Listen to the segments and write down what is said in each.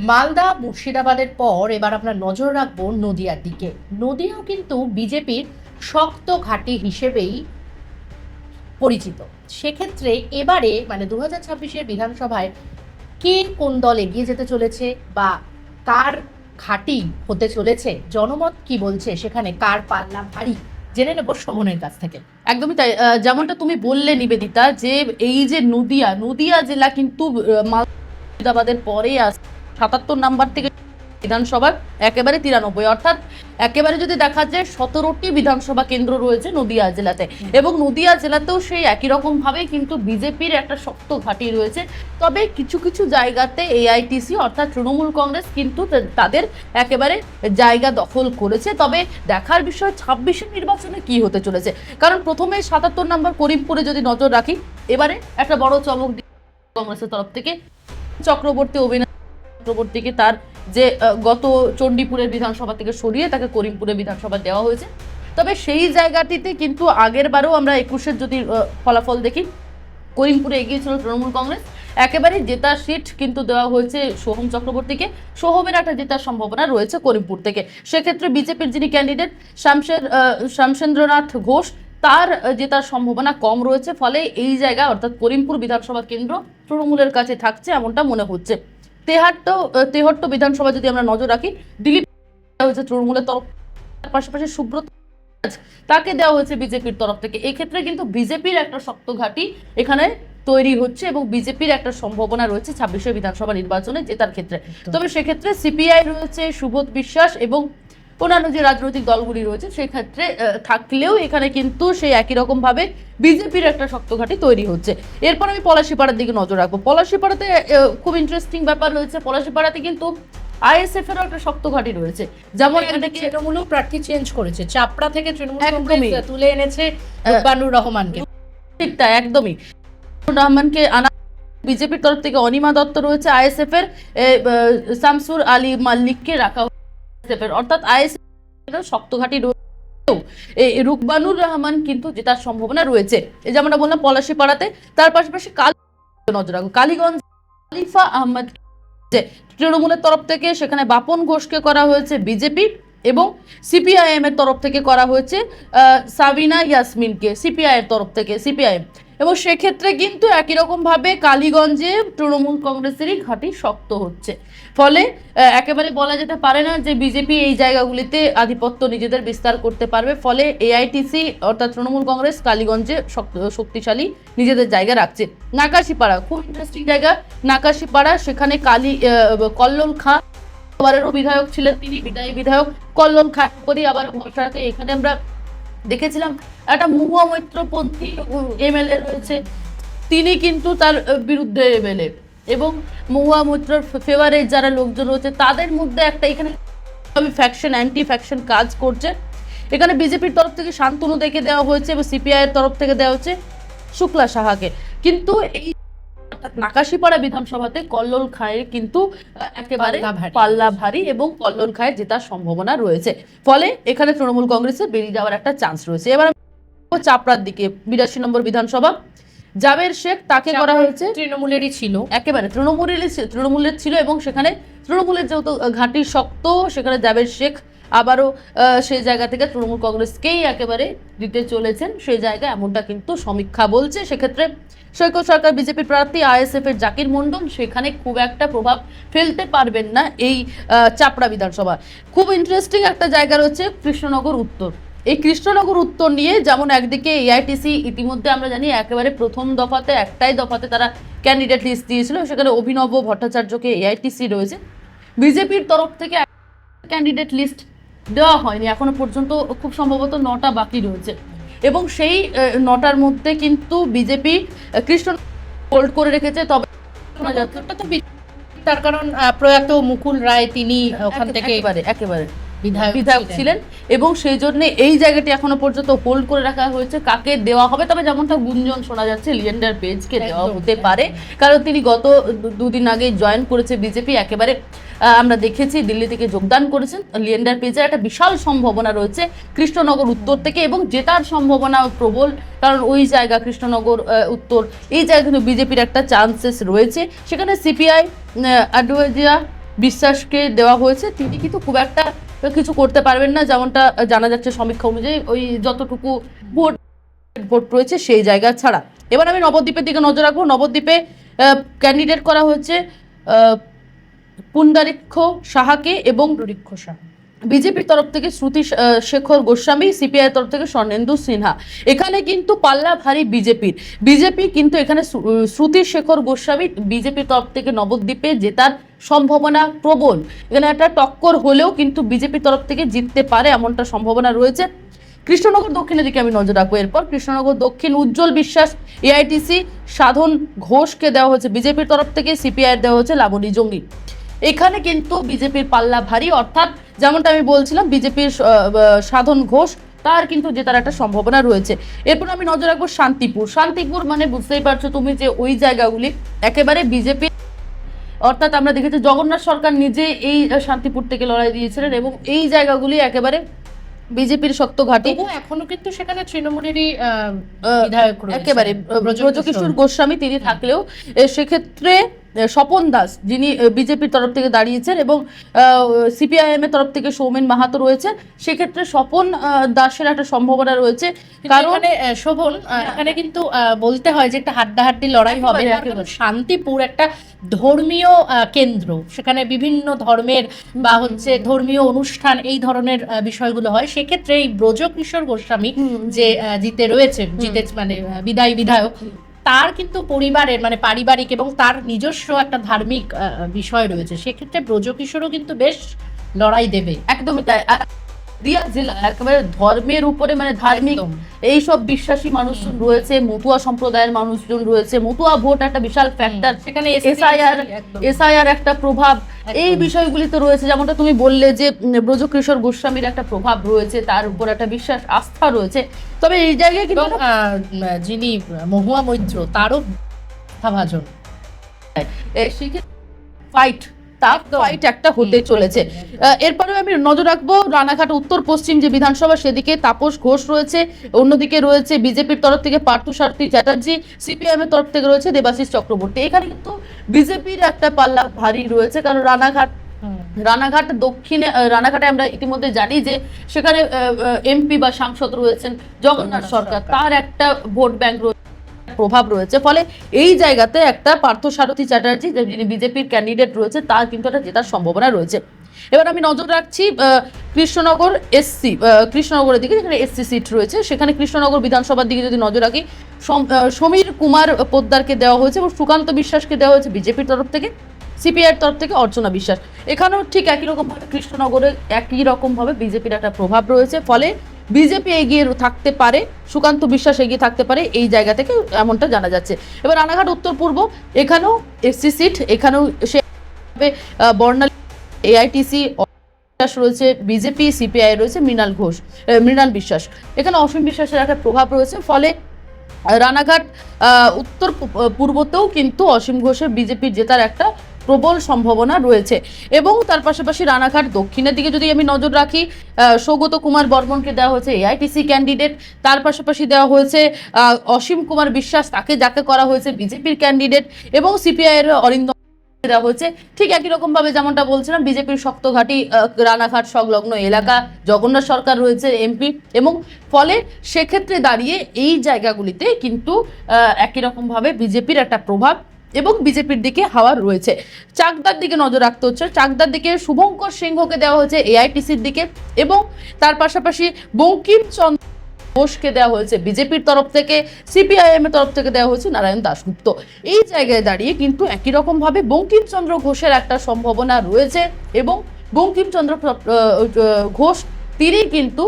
মালদা মুর্শিদাবাদের পর এবার আমরা নজর রাখবো নদিয়ার দিকে। নদিয়াও কিন্তু বিজেপির শক্ত ঘাঁটি হিসেবেই পরিচিত। সেক্ষেত্রে এবারে মানে 2026-এর বিধানসভায় কে কোন দল এগিয়ে যেতে চলেছে বা কার ঘাঁটি হতে চলেছে, জনমত কি বলছে, সেখানে কার পাল্লা ভারী, জেনে নেব শোভনের কাছ থেকে। একদমই তাই। যেমনটা তুমি বললে নিবেদিতা, যে এই যে নদিয়া জেলা কিন্তু মুর্শিদাবাদের পরে আসে 77 নাম্বার থেকে বিধানসভার একেবারে 93, অর্থাৎ একেবারে যদি দেখা যায় 17টি বিধানসভা কেন্দ্র রয়েছে নদিয়া জেলাতে, এবং নদিয়া জেলাতেও সেই একই রকম ভাবে কিন্তু বিজেপির একটা শক্ত ঘাঁটি রয়েছে। তবে কিছু কিছু জায়গাতে এআইটিসি অর্থাৎ তৃণমূল কংগ্রেস কিন্তু তাদের একেবারে জায়গা দখল করেছে। তবে দেখার বিষয় 26-এর নির্বাচনে কি হতে চলেছে, কারণ প্রথমে 77 নম্বর করিমপুরে যদি নজর রাখি, এবারে একটা বড় চমক কংগ্রেসের তরফ থেকে চক্রবর্তী চক্রবর্তীকে তার যে গত চণ্ডীপুরের বিধানসভা থেকে সরিয়ে তাকে করিমপুরের বিধানসভা দেওয়া হয়েছে। তবে সেই জায়গাটিতে কিন্তু আগের বারও আমরা 21-এর যদি ফলাফল দেখি, করিমপুরে এগিয়েছিল তৃণমূল কংগ্রেস, একেবারে জেতার সিট কিন্তু দেওয়া হয়েছে সোহম চক্রবর্তীকে। সোহমের একটা জেতার সম্ভাবনা রয়েছে করিমপুর থেকে। সেক্ষেত্রে বিজেপির যিনি ক্যান্ডিডেট শ্যামসেন্দ্রনাথ ঘোষ, তার জেতার সম্ভাবনা কম রয়েছে। ফলে এই জায়গা অর্থাৎ করিমপুর বিধানসভা কেন্দ্র তৃণমূলের কাছে থাকছে এমনটা মনে হচ্ছে। তেহট্ট বিধানসভা যদি আমরা নজর রাখি, দিলীপ হয়েছে তৃণমূলের তরফ, পাশাপাশি সুব্রত তাকে দেওয়া হয়েছে বিজেপির তরফ থেকে। এক্ষেত্রে কিন্তু বিজেপির একটা শক্ত ঘাঁটি এখানে তৈরি হচ্ছে এবং বিজেপির একটা সম্ভাবনা রয়েছে 26-এর বিধানসভা নির্বাচনে জেতার ক্ষেত্রে। তবে সেক্ষেত্রে সিপিআই রয়েছে, সুবোধ বিশ্বাস এবং অন্যান্য যে রাজনৈতিক দলগুলি রয়েছে সেক্ষেত্রে থাকলেও এখানে কিন্তু সেই একই রকম ভাবে বিজেপির একটা শক্ত ঘাঁটি তৈরি হচ্ছে। এরপর আমি পলাশীপাড়ার দিকে নজর রাখবো। পলাশীপাড়াতে খুব ইন্টারেস্টিং ব্যাপার রয়েছে। পলাশীপাড়াতে কিন্তু আইএসএফ এরও একটা শক্ত ঘাঁটি রয়েছে। যেমন এখানে তৃণমূলও প্রার্থী চেঞ্জ করেছে, চাপড়া থেকে তৃণমূল কংগ্রেস তুলে এনেছে বানুর রহমানকে। ঠিক তাই, একদমই রহমানকে আনা। বিজেপির তরফ থেকে অনিমা দত্ত রয়েছে, আইএসএফ এর শামসুর আলী মাল্লিককে রাখা হয়েছে। অর্থাৎ আইএসএফ শক্ত ঘাঁটি রয়েছে। রুকবানুর রহমান কিন্তু জেতার সম্ভাবনা রয়েছে, এই যে আমরা বললাম পলাশীপাড়াতে। তার পাশাপাশি নজর রাখবো কালীগঞ্জ, খলিফা আহমদ তৃণমূলের তরফ থেকে, সেখানে বাপন ঘোষকে করা হয়েছে বিজেপি, এবং সিপিআইএম এর তরফ থেকে করা হয়েছে সাবিনা ইয়াসমিনকে সিপিআই এর তরফ থেকে, সিপিআইএম। এবং সেক্ষেত্রে কিন্তু একই রকম ভাবে কালীগঞ্জে তৃণমূল কংগ্রেসেরই ঘাঁটি শক্ত হচ্ছে। ফলে একেবারে বলা যেতে পারে না যে বিজেপি এই জায়গাগুলিতে আধিপত্য নিজেদের বিস্তার করতে পারবে। ফলে এআইটিসি অর্থাৎ তৃণমূল কংগ্রেস কালীগঞ্জে শক্তিশালী নিজেদের জায়গা রাখছে। নাকাশিপাড়া খুব ইন্টারেস্টিং জায়গা। নাকাশিপাড়া, সেখানে কল্লোল খাঁ এবারেরও বিধায়ক ছিলেন, তিনি বিদায়ী বিধায়ক কল্লোল খাঁ করি আবার বর্ষাকে। এখানে আমরা দেখেছিলাম একটা মহুয়া মৈত্রপন্থী এমএলএ রয়েছে, তিনি কিন্তু তার বিরুদ্ধে এমএলএ, এবং মহুয়া মৈত্রর ফেভারে যারা লোকজন রয়েছে তাদের মধ্যে একটা এখানে ফ্যাকশন অ্যান্টি ফ্যাকশন কাজ করছে। এখানে বিজেপির তরফ থেকে শান্তনু দেখে দেওয়া হয়েছে এবং সিপিআই এর তরফ থেকে দেওয়া হচ্ছে শুক্লা সাহাকে। কিন্তু এই নাকাশিপাড়া বিধানসভাতে কল্লোল খাঁয়ের কিন্তু একেবারে পাল্লা ভারী এবং কল্লোল খাঁয়ের জেতার সম্ভাবনা রয়েছে। ফলে এখানে তৃণমূল কংগ্রেসের বেরিয়ে যাওয়ার একটা চান্স রয়েছে। এবার চাপড়ার দিকে 82 নম্বর বিধানসভা, জাবের শেখ তাকে করা হয়েছে, তৃণমূলেরই ছিল, একেবারে তৃণমূলের ছিল, এবং সেখানে তৃণমূলের যেহেতু ঘাঁটি শক্ত, সেখানে জাবের শেখ আবারও সেই জায়গা থেকে তৃণমূল কংগ্রেসকেই একেবারে দিতে চলেছেন সেই জায়গা, এমনটা কিন্তু সমীক্ষা বলছে। সেক্ষেত্রে সৈকত সরকার বিজেপি প্রার্থী, আইএসএফ এর জাকির মন্ডল সেখানে খুব একটা প্রভাব ফেলতে পারবেন না এই চাপড়া বিধানসভা। খুব ইন্টারেস্টিং একটা জায়গা রয়েছে কৃষ্ণনগর উত্তর। এই কৃষ্ণনগর উত্তর নিয়ে যেমন একদিকে এআইটিসি ইতিমধ্যে আমরা জানি একেবারে প্রথম দফাতে একটাই দফাতে তারা ক্যান্ডিডেট লিস্ট দিয়েছিল, সেখানে অভিনব ভট্টাচার্যকে এআইটিসি রয়েছে। বিজেপির তরফ থেকে ক্যান্ডিডেট লিস্ট দেওয়া হয়নি এখনো পর্যন্ত, খুব সম্ভবত 9টা বাকি রয়েছে, এবং সেই 9টার মধ্যে কিন্তু বিজেপি কৃষ্ণ হোল্ড করে রেখেছে। তবে তার কারণ প্রয়াত মুকুল রায় তিনি ওখান থেকে একেবারে বিধায়ক ছিলেন, এবং সেই জন্য এই জায়গাটি এখনো পর্যন্ত হোল্ড করে রাখা হয়েছে কাকে দেওয়া হবে। তবে যেমনটা গুঞ্জন শোনা যাচ্ছে লিয়েন্ডার পেজকে দেওয়া হতে পারে, কারণ তিনি গত 2 দিন আগে জয়েন করেছে বিজেপি, একেবারে আমরা দেখেছি দিল্লি থেকে যোগদান করেছেন। লিয়েন্ডার পেজের একটা বিশাল সম্ভাবনা রয়েছে কৃষ্ণনগর উত্তর থেকে, এবং জেতার সম্ভাবনা প্রবল, কারণ ওই জায়গা কৃষ্ণনগর উত্তর এই জায়গা কিন্তু বিজেপির একটা চান্সেস রয়েছে। সেখানে সিপিআই, আডওয়াজিয়া বিশ্বাসকে দেওয়া হয়েছে, তিনি কিন্তু খুব একটা কিছু করতে পারবেন না, যেমনটা জানা যাচ্ছে সমীক্ষা অনুযায়ী ওই যতটুকু ভোট ভোট রয়েছে সেই জায়গা ছাড়া। এবার আমি নবদ্বীপের দিকে নজর রাখবো। নবদ্বীপে ক্যান্ডিডেট করা হয়েছে পুণ্ডরিক্ষ সাহাকে এবং বিজেপির তরফ থেকে শ্রুতি শেখর গোস্বামী, সিপিআই তরফ থেকে স্বর্ণেন্দু সিনহা। এখানে কিন্তু পাল্লা ভারী বিজেপি কিন্তু এখানে শ্রুতি শেখর গোস্বামী বিজেপির তরফ থেকে নবদ্বীপে জেতার সম্ভাবনা প্রবল। এখানে একটা টক্কর হলেও কিন্তু বিজেপির তরফ থেকে জিততে পারে এমনটা সম্ভাবনা রয়েছে। কৃষ্ণনগর দক্ষিণের দিকে আমি নজর রাখবো। এরপর কৃষ্ণনগর দক্ষিণ উজ্জ্বল বিশ্বাস এআইটিসি, সাধন ঘোষকে দেওয়া হচ্ছে বিজেপির তরফ থেকে, সিপিআই দেওয়া হচ্ছে লাবণী জঙ্গি। এখানে কিন্তু বিজেপির পাল্লা ভারী, অর্থাৎ যেমনটা আমি বলছিলাম বিজেপির সাধন ঘোষ তার কিন্তু জেতার একটা সম্ভাবনা রয়েছে। এরপর আমি নজর রাখবো শান্তিপুর মানে বুঝতেই পারছো তুমি যে ওই জায়গাগুলি একেবারে বিজেপি, অর্থাৎ আমরা দেখেছি জগন্নাথ সরকার নিজে এই শান্তিপুর থেকে লড়াই দিয়েছিলেন এবং এই জায়গাগুলি একেবারে বিজেপির শক্ত ঘাঁটি। এখনো কিন্তু সেখানে তৃণমূলেরই বিধায়ক রয়েছে, একেবারে ব্রজকিশোর গোস্বামী তিনি থাকলেও সেক্ষেত্রে স্বপন দাস যিনি বিজেপির তরফ থেকে দাঁড়িয়েছেন এবং সিপিআইএম এর তরফ থেকে সৌমেন মাহাতো রয়েছে, সেক্ষেত্রে স্বপন দাসের একটা সম্ভাবনা রয়েছে। কারণ শোভন এখানে কিন্তু বলতে হয় যে একটা হাড্ডাহাড্ডি লড়াই হবে। শান্তিপুর একটা ধর্মীয় কেন্দ্র, সেখানে বিভিন্ন ধর্মের বা হচ্ছে ধর্মীয় অনুষ্ঠান এই ধরনের বিষয়গুলো হয়। সেক্ষেত্রে এই ব্রজকিশোর গোস্বামী যে জিতে রয়েছে, মানে বিদায়ী বিধায়ক, তার কিন্তু পরিবারের মানে পারিবারিক এবং তার নিজস্ব একটা ধার্মিক বিষয় রয়েছে। সেক্ষেত্রে ব্রজকিশোরও কিন্তু বেশ লড়াই দেবে। একদমই তাই। নদিয়া জেলা একেবারে ধর্মের উপরে মানে ধার্মিক এইসব বিশ্বাসী মানুষজন রয়েছে, মতুয়া সম্প্রদায়ের মানুষজন রয়েছে, মতুয়া ভোট একটা বিশাল ফ্যাক্টর, সেখানে এসআইআর একটা প্রভাব, এই বিষয়গুলি তো রয়েছে। যেমনটা তুমি বললে যে ব্রজকিশোর গোস্বামীর একটা প্রভাব রয়েছে, তার উপর একটা বিশ্বাস আস্থা রয়েছে। তবে এই জায়গায় কিন্তু যিনি মহুয়া মৈত্র তারও ভাজন ফাইট একটা হতে চলেছে। এরপরেও আমি নজর রাখবো রানাঘাট উত্তর পশ্চিম যে বিধানসভা, সেদিকে তাপস ঘোষ রয়েছে, অন্যদিকে রয়েছে বিজেপির তরফ থেকে পার্থসারথী চ্যাটার্জি, সিপিআইএম এর তরফ থেকে রয়েছে দেবাশিস চক্রবর্তী। এখানে কিন্তু বিজেপির একটা পাল্লা ভারী রয়েছে, কারণ রানাঘাট দক্ষিণে রানাঘাটে আমরা ইতিমধ্যে জানি যে সেখানে এমপি বা সাংসদ রয়েছেন জগন্নাথ সরকার, তার একটা ভোট ব্যাংক প্রভাব রয়েছে। ফলে এই জায়গাতে একটা পার্থসারথী চ্যাটার্জি যিনি বিজেপির ক্যান্ডিডেট রয়েছে, তার কিন্তু একটা জেতার সম্ভাবনা রয়েছে। এবার আমি নজর রাখছি কৃষ্ণনগরের দিকে, যেখানে এসসি সিট রয়েছে। সেখানে কৃষ্ণনগর বিধানসভার দিকে যদি নজর রাখি, সমীর কুমার পোদ্দারকে দেওয়া হয়েছে এবং সুকান্ত বিশ্বাসকে দেওয়া হয়েছে বিজেপির তরফ থেকে, সিপিআইয়ের তরফ থেকে অর্চনা বিশ্বাস। এখানেও ঠিক একই রকমভাবে কৃষ্ণনগরে একই রকমভাবে বিজেপির একটা প্রভাব রয়েছে। ফলে বিজেপি এগিয়ে থাকতে পারে, সুকান্ত বিশ্বাস এগিয়ে থাকতে পারে এই জায়গা থেকে, এমনটা জানা যাচ্ছে। এবার রানাঘাট উত্তর পূর্ব, এখানেও এসসি সিট, এখানেও সে বর্ণালী এআইটিসি রয়েছে, বিজেপি সিপিআই রয়েছে মৃণাল বিশ্বাস, এখানে অসীম বিশ্বাসের একটা প্রভাব রয়েছে। ফলে রানাঘাট উত্তর পূর্বতেও কিন্তু অসীম ঘোষের বিজেপির জেতার একটা প্রবল সম্ভাবনা রয়েছে। এবং তার পাশাপাশি রানাঘাট দক্ষিণের দিকে যদি আমি নজর রাখি, সৌগত কুমার বর্মনকে দেওয়া হয়েছে এআইটিসি ক্যান্ডিডেট, তার পাশাপাশি দেওয়া হয়েছে অসীম কুমার বিশ্বাস, যাকে করা হয়েছে বিজেপির ক্যান্ডিডেট, এবং সিপিআই এর অরিন্দম দেওয়া হয়েছে। ঠিক একই রকম ভাবে যেমনটা বলছিলাম বিজেপির শক্ত ঘাঁটি রানাঘাট সংলগ্ন এলাকা, জগন্নাথ সরকার রয়েছে এমপি, এবং ফলে সেক্ষেত্রে দাঁড়িয়ে এই জায়গাগুলিতে কিন্তু একই রকম ভাবে বিজেপির একটা প্রভাব এবং বিজেপির দিকে হাওয়া রয়েছে। চাকদার দিকে নজর রাখতে হচ্ছে। চাকদার দিকে শুভঙ্কর সিংহকে দেওয়া হয়েছে এআইটিসির দিকে, এবং তার পাশাপাশি বঙ্কিমচন্দ্র ঘোষকে দেওয়া হয়েছে বিজেপির তরফ থেকে, সিপিআইএম এর তরফ থেকে দেওয়া হয়েছে নারায়ণ দাশগুপ্ত। এই জায়গায় দাঁড়িয়ে কিন্তু একই রকম ভাবে বঙ্কিমচন্দ্র ঘোষের একটা সম্ভাবনা রয়েছে, এবং বঙ্কিমচন্দ্র ঘোষ তিনি কিন্তু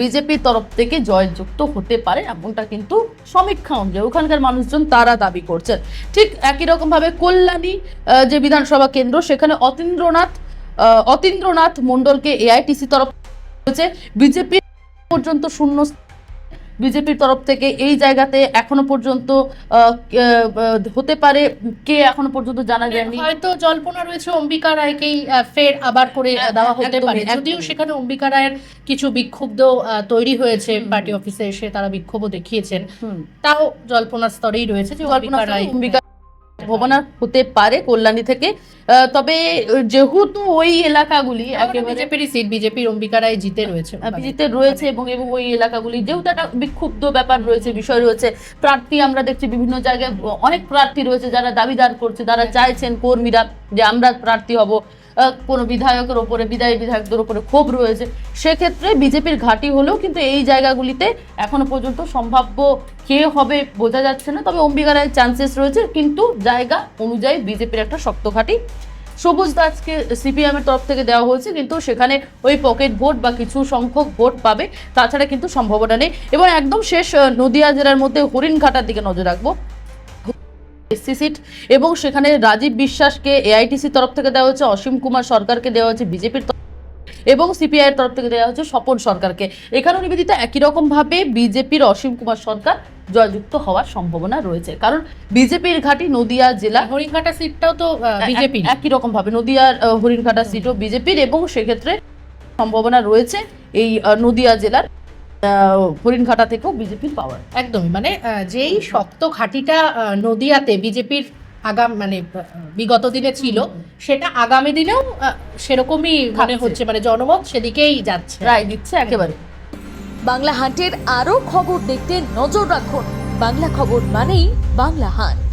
বিজেপির তরফ থেকে জয়যুক্ত হতে পারে, এমনটা কিন্তু সমীক্ষা অনুযায়ী ওখানকার মানুষজন তারা দাবি করছেন। ঠিক একই রকম ভাবে কল্যাণী যে বিধানসভা কেন্দ্র, সেখানে অতীন্দ্রনাথ মণ্ডলকে এআইটিসি তরফ হয়েছে, বিজেপি পর্যন্ত শূন্য বিজেপির তরফ থেকে এই জায়গাতে এখনো পর্যন্ত হতে পারে কে এখনো পর্যন্ত জানা যায়নি। হয়তো জল্পনা রয়েছে অম্বিকা রায়কেই ফের আবার করে দেওয়া হতে পারে, যদিও সেখানে অম্বিকা রায়ের কিছু বিক্ষুব্ধ তৈরি হয়েছে, পার্টি অফিসে এসে তারা বিক্ষোভও দেখিয়েছেন, তাও জল্পনা স্তরেই রয়েছে যে অম্বিকা সম্ভাবনা হতে পারে কল্যাণী থেকে। তবে যেহেতু ওই এলাকাগুলি একেবারে বিজেপির সিট, বিজেপির অম্বিকা রায় জিতে রয়েছে, বিজেপিতে রয়েছে এবং এবং ওই এলাকাগুলি যেহেতু একটা বিক্ষুব্ধ ব্যাপার রয়েছে, বিষয় রয়েছে, প্রার্থী আমরা দেখছি বিভিন্ন জায়গায় অনেক প্রার্থী রয়েছে যারা দাবিদার করছে, তারা চাইছেন কর্মীরা যে আমরা প্রার্থী হব। কোনো বিধায়কের ওপরে, বিধায়কদের ওপরে ক্ষোভ রয়েছে, সেক্ষেত্রে বিজেপির ঘাঁটি হলেও কিন্তু এই জায়গাগুলিতে এখনো পর্যন্ত সম্ভাব্য কে হবে বোঝা যাচ্ছে না। তবে অম্বিকা রায়ের চান্সেস রয়েছে, কিন্তু জায়গা অনুযায়ী বিজেপির একটা শক্ত ঘাঁটি। সবুজ দাসকে সিপিএম এর তরফ থেকে দেওয়া হয়েছে, কিন্তু সেখানে ওই পকেট ভোট বা কিছু সংখ্যক ভোট পাবে, তাছাড়া কিন্তু সম্ভাবনা নেই। এবং একদম শেষ নদিয়া জেলার মধ্যে হরিণঘাটার দিকে নজর রাখবো, এসসি সিট, এবং সেখানে রাজীব বিশ্বাসকে এআইটিসি তরফ থেকে দেওয়া হচ্ছে, অসীম কুমার সরকারকে দেওয়া হচ্ছে বিজেপির এবং সিপিআই এর তরফ থেকে দেওয়া হচ্ছে স্বপন সরকারকে। এখানেও নিবেদিতা একই রকম ভাবে বিজেপির অসীম কুমার সরকার জয়যুক্ত হওয়ার সম্ভাবনা রয়েছে, কারণ বিজেপির ঘাঁটি নদিয়া জেলা। হরিণঘাটা সিটটাও তো বিজেপি, একই রকম ভাবে নদিয়ার হরিণঘাটা সিটও বিজেপির, এবং সেক্ষেত্রে সম্ভাবনা রয়েছে এই নদিয়া জেলার হরিণঘাটা থেকেও বিজেপির পাওয়ার। একদমই, মানে যেই শক্ত ঘাঁটিটা নদিয়াতে বিজেপির বিগত দিনে ছিল, সেটা আগামী দিনেও সেরকমই মনে হচ্ছে, মানে জনমত সেদিকেই যাচ্ছে, রায় দিচ্ছে একেবারে। বাংলা হান্টের আরও খবর দেখতে নজর রাখুন। বাংলা খবর মানেই বাংলা হান্ট।